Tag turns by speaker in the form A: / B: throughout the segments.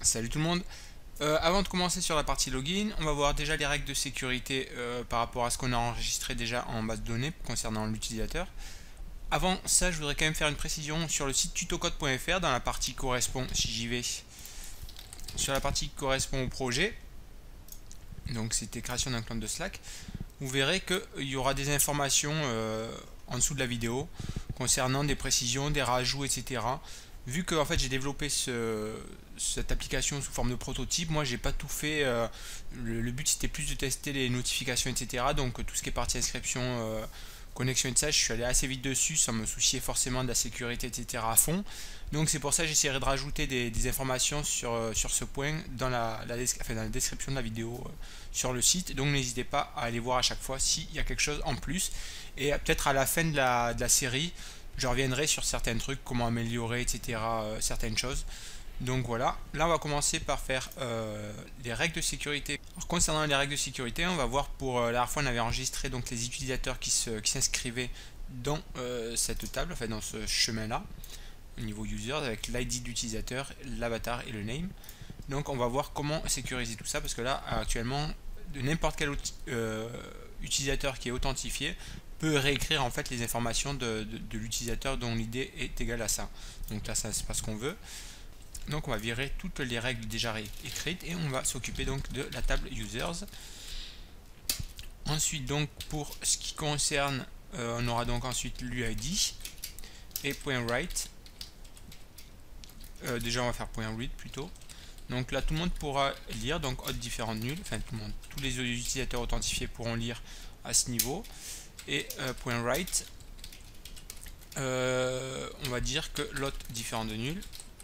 A: Salut tout le monde. Avant de commencer sur la partie login, on va voir déjà les règles de sécurité par rapport à ce qu'on a enregistré déjà en base de données concernant l'utilisateur. Avant ça, je voudrais quand même faire une précision sur le site tutocode.fr dans la partie correspond, si j'y vais, sur la partie qui correspond au projet. Donc c'était création d'un clone de Slack. Vous verrez qu'il y aura des informations en dessous de la vidéo concernant des précisions, des rajouts, etc. Vu que en fait j'ai développé cette application sous forme de prototype, moi j'ai pas tout fait. Le but c'était plus de tester les notifications, etc. Donc tout ce qui est partie inscription, connexion et tout ça, je suis allé assez vite dessus sans me soucier forcément de la sécurité, etc. à fond. Donc c'est pour ça que j'essaierai de rajouter des informations sur ce point dans dans la description de la vidéo sur le site. Donc n'hésitez pas à aller voir à chaque fois s'il y a quelque chose en plus. Et peut-être à la fin de la série, je reviendrai sur certains trucs, comment améliorer, etc. Certaines choses. Donc voilà, là on va commencer par faire les règles de sécurité. Alors, concernant les règles de sécurité, on va voir pour la dernière fois on avait enregistré donc les utilisateurs qui s'inscrivaient dans cette table, enfin dans ce chemin là, au niveau users avec l'ID d'utilisateur, l'avatar et le name. Donc on va voir comment sécuriser tout ça parce que là actuellement de n'importe quel utilisateur qui est authentifié peut réécrire en fait les informations de l'utilisateur dont l'idée est égale à ça. Donc là ça c'est pas ce qu'on veut. Donc on va virer toutes les règles déjà écrites et on va s'occuper donc de la table users. Ensuite donc pour ce qui concerne on aura donc ensuite l'UID et .write. Déjà on va faire .read plutôt. Donc là tout le monde pourra lire, donc autre différent de nul, enfin tout le monde, tous les utilisateurs authentifiés pourront lire à ce niveau. Et .write, on va dire que l'autre différent de nul,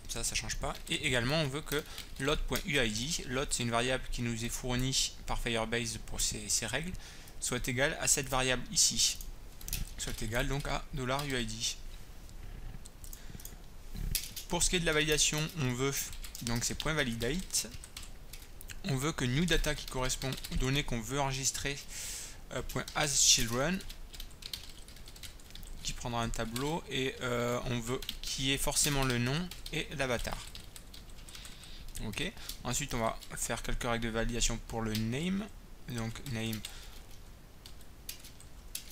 A: ça change pas. Et également on veut que lot.uid, lot c'est une variable qui nous est fournie par Firebase pour ces règles, soit égal à cette variable ici, soit égal donc à $UID. Pour ce qui est de la validation, on veut, donc c'est .validate, on veut que new data qui correspond aux données qu'on veut enregistrer, .asChildren, qui prendra un tableau, et on veut qui est forcément le nom et l'avatar. Ok. Ensuite, on va faire quelques règles de validation pour le name. Donc name,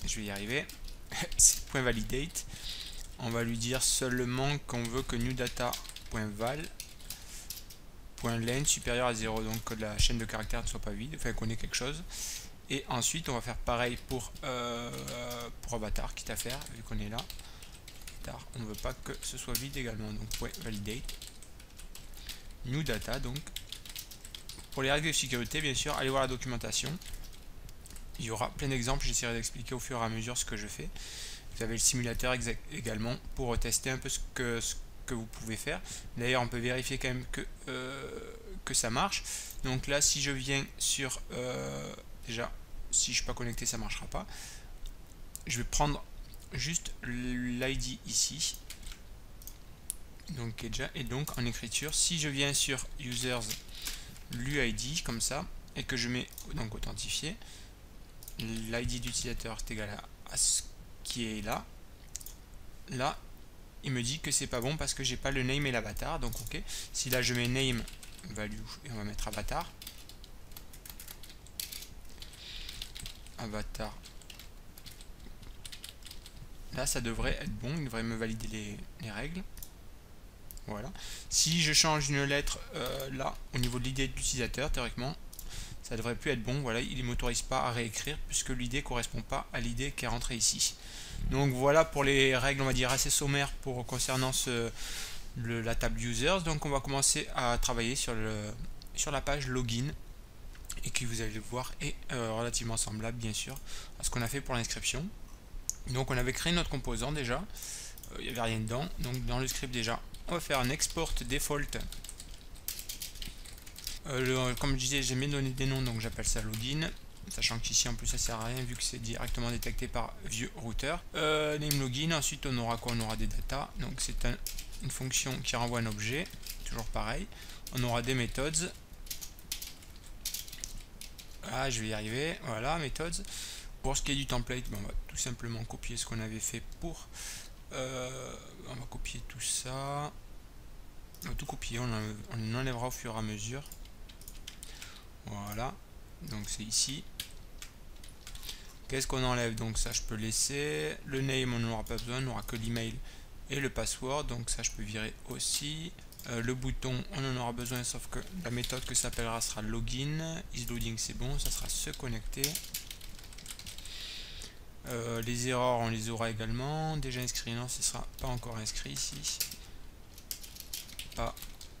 A: je vais y arriver. C'est .validate. On va lui dire seulement qu'on veut que newData.val .len supérieur à 0, donc que la chaîne de caractères ne soit pas vide, enfin qu'on ait quelque chose. Et ensuite on va faire pareil pour avatar, quitte à faire, vu qu'on est là. On ne veut pas que ce soit vide également, donc .validate new data. Donc pour les règles de sécurité, bien sûr, allez voir la documentation. Il y aura plein d'exemples, j'essaierai d'expliquer au fur et à mesure ce que je fais. Vous avez le simulateur également pour tester un peu ce que vous pouvez faire. D'ailleurs, on peut vérifier quand même que ça marche. Donc là, si je viens sur... déjà, si je ne suis pas connecté, ça ne marchera pas. Je vais prendre juste l'ID ici. Donc, et donc en écriture, si je viens sur users, l'UID comme ça, et que je mets donc authentifié, l'ID d'utilisateur est égal à ce qui est là. Là, il me dit que c'est pas bon parce que j'ai pas le name et l'avatar. Donc ok, si là je mets name value et on va mettre avatar, là ça devrait être bon, il devrait me valider les règles. Voilà. Si je change une lettre là au niveau de l'idée de l'utilisateur, théoriquement ça devrait plus être bon. Voilà, il ne m'autorise pas à réécrire puisque l'idée correspond pas à l'idée qui est rentrée ici. Donc voilà pour les règles, on va dire assez sommaires pour concernant la table users. Donc on va commencer à travailler sur la page login, et qui, vous allez le voir, est relativement semblable bien sûr à ce qu'on a fait pour l'inscription. Donc on avait créé notre composant déjà, il n'y avait rien dedans. Donc dans le script déjà on va faire un export default. Comme je disais, j'aime bien donner des noms, donc j'appelle ça login, sachant qu'ici en plus ça sert à rien vu que c'est directement détecté par vieux routeur. Name login, ensuite on aura quoi? On aura des data, donc c'est une fonction qui renvoie un objet, toujours pareil. On aura des methods. Ah, je vais y arriver, voilà, methods. Pour ce qui est du template, on va tout simplement copier ce qu'on avait fait pour... on va copier tout ça. On va tout copier, on enlèvera au fur et à mesure. Voilà, donc c'est ici. Qu'est-ce qu'on enlève? Donc ça je peux laisser. Le name on n'aura pas besoin, on n'aura que l'email et le password, donc ça je peux virer aussi. Le bouton on en aura besoin, sauf que la méthode que ça s'appellera sera login. Isloading c'est bon, ça sera se connecter. Les erreurs on les aura également. Déjà inscrit, non, ce sera pas encore inscrit ici. Pas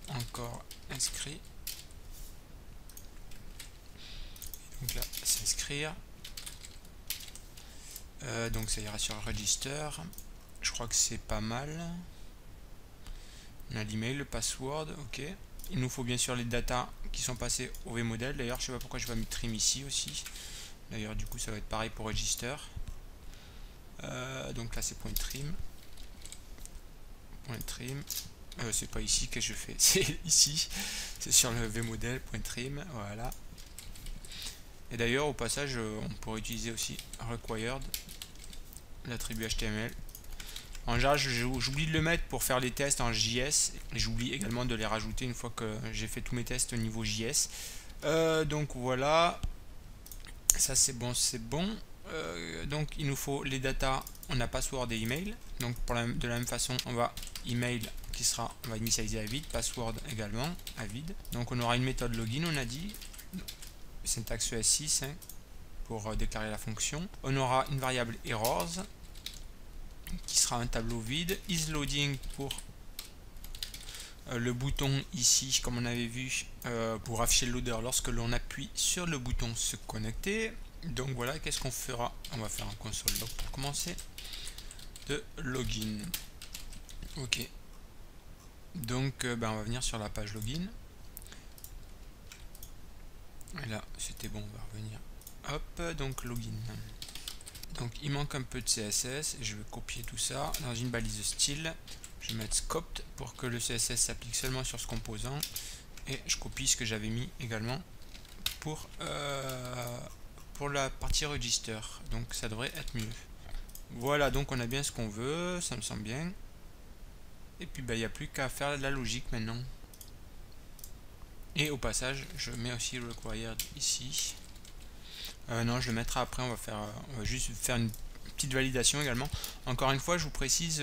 A: encore inscrit. Donc là s'inscrire. Donc ça ira sur register. Je crois que c'est pas mal. On a l'email, le password, ok. Il nous faut bien sûr les datas qui sont passées au vmodel. D'ailleurs, je sais pas pourquoi je vais mettre trim ici aussi. D'ailleurs, du coup, ça va être pareil pour register. Donc là, c'est .trim. .trim. C'est pas ici que je fais, c'est ici. C'est sur le vmodel, .trim, voilà. Et d'ailleurs, au passage, on pourrait utiliser aussi required, l'attribut HTML. En général, j'oublie de le mettre pour faire les tests en JS. Et j'oublie également de les rajouter une fois que j'ai fait tous mes tests au niveau JS. Donc voilà. Ça c'est bon, c'est bon. Donc il nous faut les datas, on a password et email. Donc de la même façon, on va email qui sera, on va initialiser à vide, password également à vide. Donc on aura une méthode login, on a dit, syntaxe ES6 hein, pour déclarer la fonction. On aura une variable errors qui sera un tableau vide, isLoading pour le bouton ici comme on avait vu pour afficher le loader lorsque l'on appuie sur le bouton se connecter. Donc voilà, qu'est-ce qu'on fera? On va faire un console log pour commencer de login. Ok, donc on va venir sur la page login et là c'était bon, on va revenir, hop, donc login. Donc il manque un peu de CSS et je vais copier tout ça dans une balise style. Je vais mettre scoped pour que le CSS s'applique seulement sur ce composant et je copie ce que j'avais mis également pour la partie register. Donc ça devrait être mieux. Voilà, donc on a bien ce qu'on veut, ça me semble bien. Et puis il n'y a plus qu'à faire la logique maintenant. Et au passage, je mets aussi required ici. Non, je le mettrai après, on va juste faire une petite validation également. Encore une fois, je vous précise,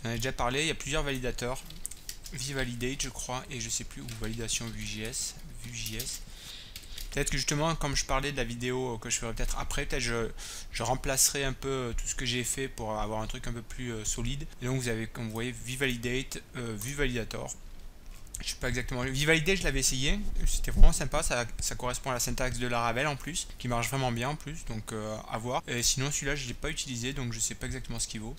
A: j'en ai déjà parlé, il y a plusieurs validateurs. vValidate, je crois, et je sais plus où, validation Vue.js. Peut-être que justement, comme je parlais de la vidéo que je ferai peut-être après, peut-être je remplacerai un peu tout ce que j'ai fait pour avoir un truc un peu plus solide. Et donc vous avez, comme vous voyez, vValidate, vValidator. Je sais pas exactement. vValidate, je l'avais essayé, c'était vraiment sympa, ça correspond à la syntaxe de Laravel en plus, qui marche vraiment bien en plus, donc à voir. Et sinon celui-là je l'ai pas utilisé, donc je sais pas exactement ce qu'il vaut.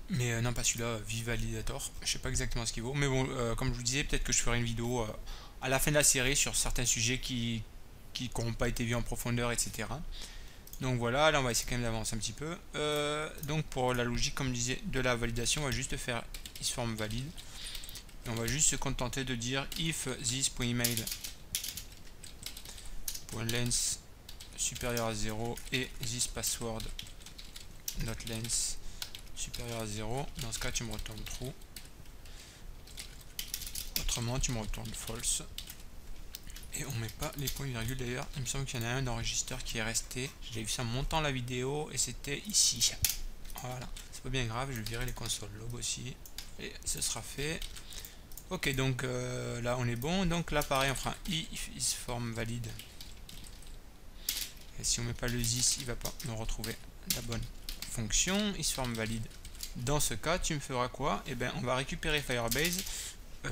A: Mais non, pas celui-là, vValidator, je sais pas exactement ce qu'il vaut. Mais bon, comme je vous disais, peut-être que je ferai une vidéo à la fin de la série sur certains sujets qui n'ont pas été vus en profondeur, etc. Donc voilà, là on va essayer quand même d'avancer un petit peu. Donc pour la logique, comme je disais, de la validation, on va juste faire isFormValid. Et on va juste se contenter de dire if this.email.length supérieur à 0 et thisPassword.length supérieur à 0. Dans ce cas, tu me retournes true. Autrement, tu me retournes false. Et on met pas les points virgules. D'ailleurs, il me semble qu'il y en a un dans Register qui est resté. J'ai vu ça en montant la vidéo et c'était ici. Voilà, c'est pas bien grave. Je vais virer les consoles log aussi. Et ce sera fait. Ok, donc là on est bon. Donc là pareil, on fera if isFormValid. Et si on met pas le this, il va pas me retrouver la bonne fonction. isFormValid. Dans ce cas, tu me feras quoi? Et bien, on va récupérer Firebase.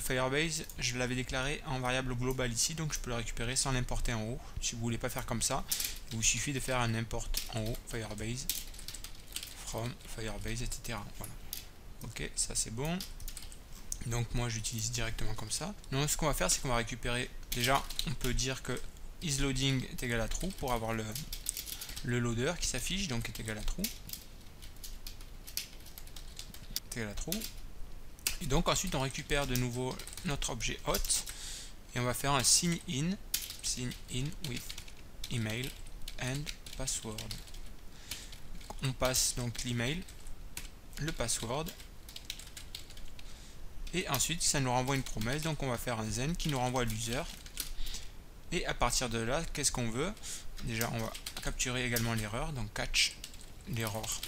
A: Firebase, je l'avais déclaré en variable globale ici, donc je peux le récupérer sans l'importer en haut. Si vous voulez pas faire comme ça, il vous suffit de faire un import en haut, Firebase, from Firebase, etc. Voilà. Ok, ça c'est bon. Donc moi j'utilise directement comme ça. Donc ce qu'on va faire, c'est qu'on va récupérer, déjà on peut dire que isLoading est égal à true pour avoir le loader qui s'affiche, donc est égal à true. Est égal à true. Et donc ensuite on récupère de nouveau notre objet hot et on va faire un sign in with email and password. On passe donc l'email, le password Et ensuite ça nous renvoie une promesse, donc on va faire un then qui nous renvoie l'user. Et à partir de là, qu'est-ce qu'on veut? Déjà on va capturer également l'erreur, donc catch l'erreur.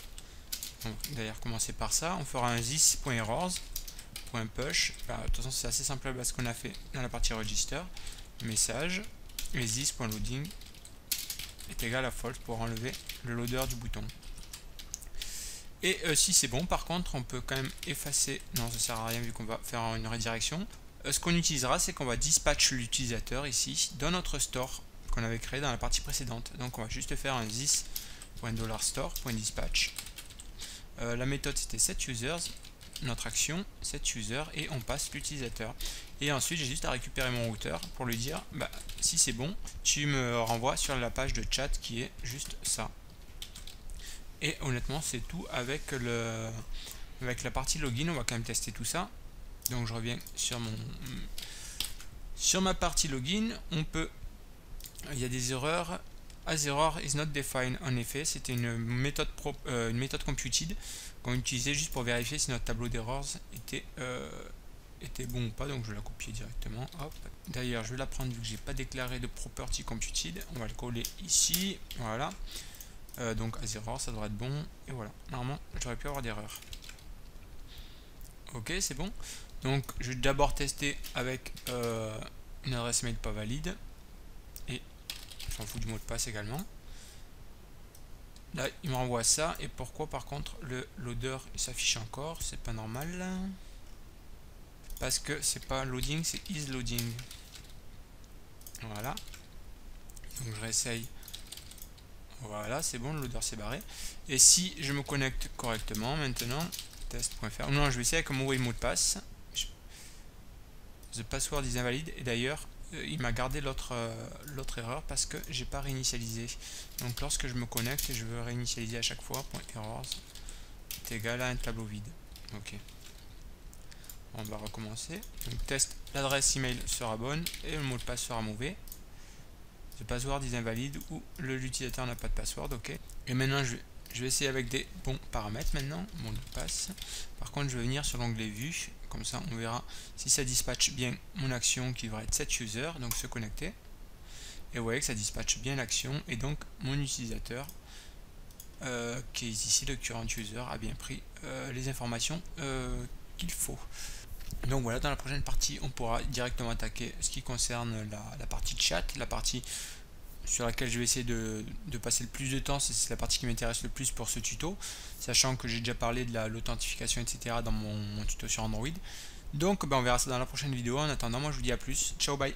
A: D'ailleurs commencer par ça, on fera un this.errors.push. De toute façon c'est assez simple à ce qu'on a fait dans la partie register. Message et this.loading est égal à false pour enlever le loader du bouton. Et si c'est bon, par contre, on peut quand même effacer. Non, ça sert à rien vu qu'on va faire une redirection. Ce qu'on utilisera, c'est qu'on va dispatch l'utilisateur ici dans notre store qu'on avait créé dans la partie précédente. Donc on va juste faire un this.$store.dispatch. La méthode c'était setUsers, notre action setUser, et on passe l'utilisateur. Et ensuite j'ai juste à récupérer mon routeur pour lui dire bah, si c'est bon, tu me renvoies sur la page de chat qui est juste ça. Et honnêtement c'est tout avec la partie login. On va quand même tester tout ça. Donc je reviens sur ma partie login. Il y a des erreurs. As error is not defined. En effet, c'était une méthode computed qu'on utilisait juste pour vérifier si notre tableau d'errors était bon ou pas. Donc je vais la copier directement. D'ailleurs je vais la prendre vu que j'ai pas déclaré de property computed. On va le coller ici. Voilà. Donc as error, ça devrait être bon. Et voilà. Normalement j'aurais pu avoir d'erreur. Ok, c'est bon. Donc je vais d'abord tester avec une adresse mail pas valide. Et je m'en fous du mot de passe également. Là il me renvoie ça. Et pourquoi par contre le loader s'affiche encore? C'est pas normal. Parce que c'est pas loading, c'est is loading. Voilà. Donc je réessaye. Voilà, c'est bon, le loader s'est barré. Et si je me connecte correctement maintenant, test.fr. Non, je vais essayer avec mon mot de passe. The password is invalid. Et d'ailleurs, il m'a gardé l'autre erreur parce que j'ai pas réinitialisé. Donc lorsque je me connecte et je veux réinitialiser à chaque fois, .errors est égal à un tableau vide. Ok. On va recommencer. Donc test, l'adresse email sera bonne et le mot de passe sera mauvais. The password is invalid ou l'utilisateur n'a pas de password. Ok. Et maintenant je vais essayer avec des bons paramètres maintenant. Mot de passe. Par contre je vais venir sur l'onglet vue. Comme ça on verra si ça dispatche bien mon action qui devrait être setUser, donc se connecter. Et vous voyez que ça dispatche bien l'action et donc mon utilisateur qui est ici le current user a bien pris les informations qu'il faut. Donc voilà, dans la prochaine partie on pourra directement attaquer ce qui concerne la partie chat, la partie sur laquelle je vais essayer de passer le plus de temps. C'est la partie qui m'intéresse le plus pour ce tuto, sachant que j'ai déjà parlé de l'authentification etc dans mon tuto sur Android. Donc on verra ça dans la prochaine vidéo. En attendant, moi je vous dis à plus, ciao, bye.